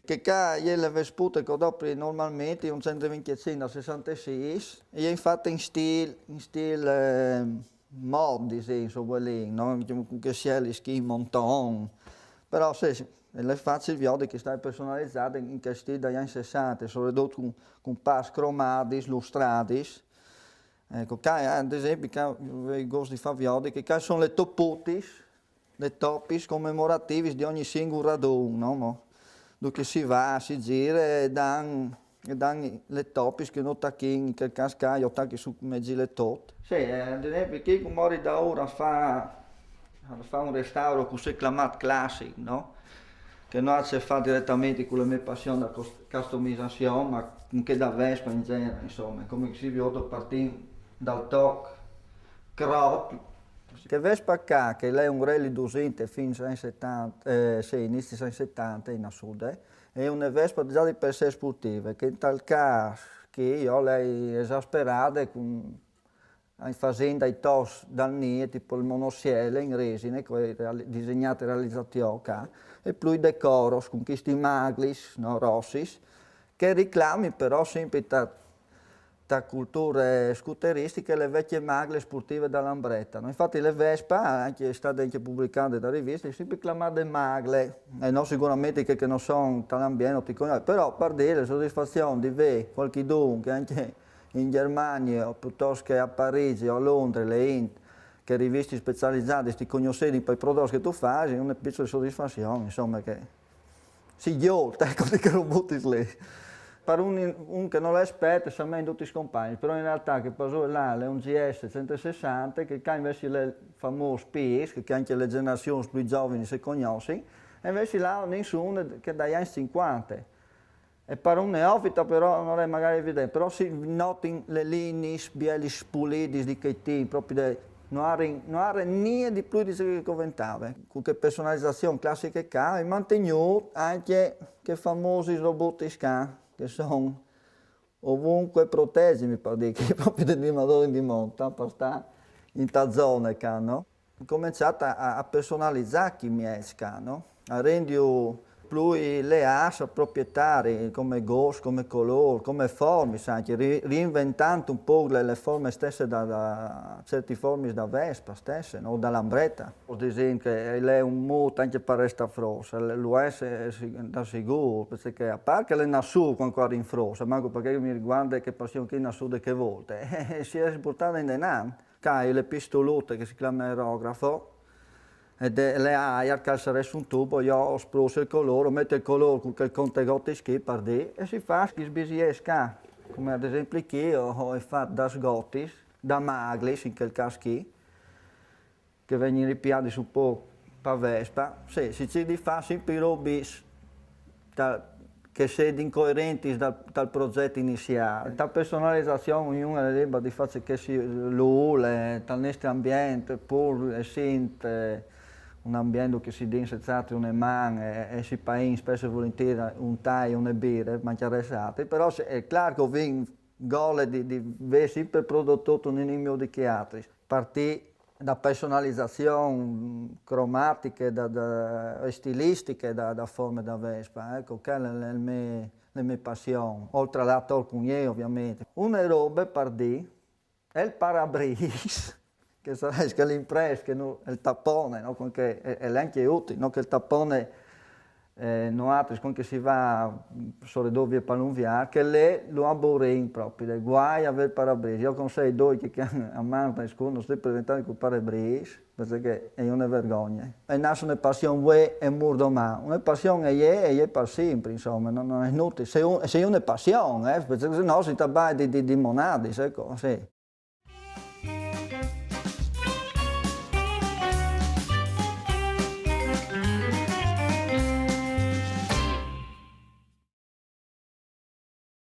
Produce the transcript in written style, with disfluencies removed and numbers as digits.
Che qua le vespute che dopo normalmente un 125 a 66 e infatti in stile mod, senso, no? Che sia gli ski monton, però se è facile vedere che sta personalizzata in che stile dagli anni 60, soprattutto con pas cromati, lustrati. Ecco, qua ad esempio, i gosti di far vedere che qua sono le toputis, le topis commemorativi di ogni singolo raduno, no? Dove si va, si gira e danno le topis che non tacchino, che cascaio, tacchi su mezzi le tot. Sì, ad esempio, chi muore da ora fa un restauro così chiamato classico, no? Che non si fa direttamente con le mie passioni da customizzazione, ma anche da Vespa in genere, insomma, come si vede partire dal toc, crop. Che Vespa qua, che lei è un rally 200 fino agli anni 70, sì, inizio anni 70 in Sud, è una Vespa già di per sé sportiva, che in tal caso che io lei esasperata con facendo i tos dal NIE, tipo il monosiele in resine, disegnate e realizzate qua, e poi decoros con questi maglis, no, rossis, che reclami però sempre da culture scooteristiche le vecchie magle sportive da Lambretta. No? Infatti le Vespa, anche state anche pubblicate da riviste, sempre chiamate magle, e non sicuramente che non sono tal'ambiente, però per dire la soddisfazione di vedere qualche che anche in Germania, piuttosto che a Parigi o a Londra, le Int, che riviste specializzate, questi conoscenti per i prodotti che tu fai, è una piccola soddisfazione, insomma, che si gioca, ecco, che robotti lì. Per un che non è esperto, sa mai tutti i compagni, però in realtà che pasò là, è un GS 160, che invece le famose PS, che anche le generazioni più giovani si conoscono, e invece là nessuno che dagli anni 50. E per un neofita però non è magari evidente, però si notano le linee, bieli spuliti di che tipo, proprio non ha niente di più di ciò che commentava. Con che personalizzazione classica che ha, e mantenuto anche che famosi robotti che sono ovunque protesi, mi pare, che proprio degli animatori di monta, per stare in ta zona che hanno. Ho cominciato a personalizzare chi mi esca, no? A rendere più le asce proprietari, come ghost, come colore, come forme, anche reinventando un po' le forme stesse da certe forme da Vespa stesse, no? Da Lambretta. Ad esempio, lei è un moto anche per restare frossa, lo è da sicuro, perché a parte che le nasù ancora in frossa, manco perché io mi riguarda che passione che nasù che volte, si è portata in denaro. C'è le pistolette che si chiama aerografo, e le aia che sarà su un tubo, io ho esploso il colore, metto il colore con quel contegotti schi per dire, e si fa che sbisiesca, come ad esempio qui io ho fatto da sgotis, da maglis in quel caso qui, che vengono ripiati su un po' per Vespa, sì, si ci fa sempre robis che siano incoerenti dal progetto iniziale. La personalizzazione ognuno deve di fare che si l'ule, dal nostro ambiente, pur essendo un ambiente che si dinsezzato una mano e si paga spesso e volentieri un tè e una birra, mangiare esate, però è chiaro che ho gole di avere sempre prodotto un inimico di altri. Partì da personalizzazione cromatiche, da stilistiche, da forme da Vespa, ecco, quelle sono le mie passioni, oltre alla torcugné ovviamente. Una roba per dire è il parabrisa, che sarà l'impresa, che è il tappone, no? Che è anche utile, no? Che il tappone non altro con che si va sulle dove per un viaggio, che lei lo aborrin proprio, guai a avere il parabrisa. Io consiglio due che a mano non sto presentando con il parabrisa, perché è una vergogna. E nasce una passione e murdomà, una passione è per sempre, insomma, non è inutile. Se è una passione, perché se no si tratta di monadi, ecco, sì.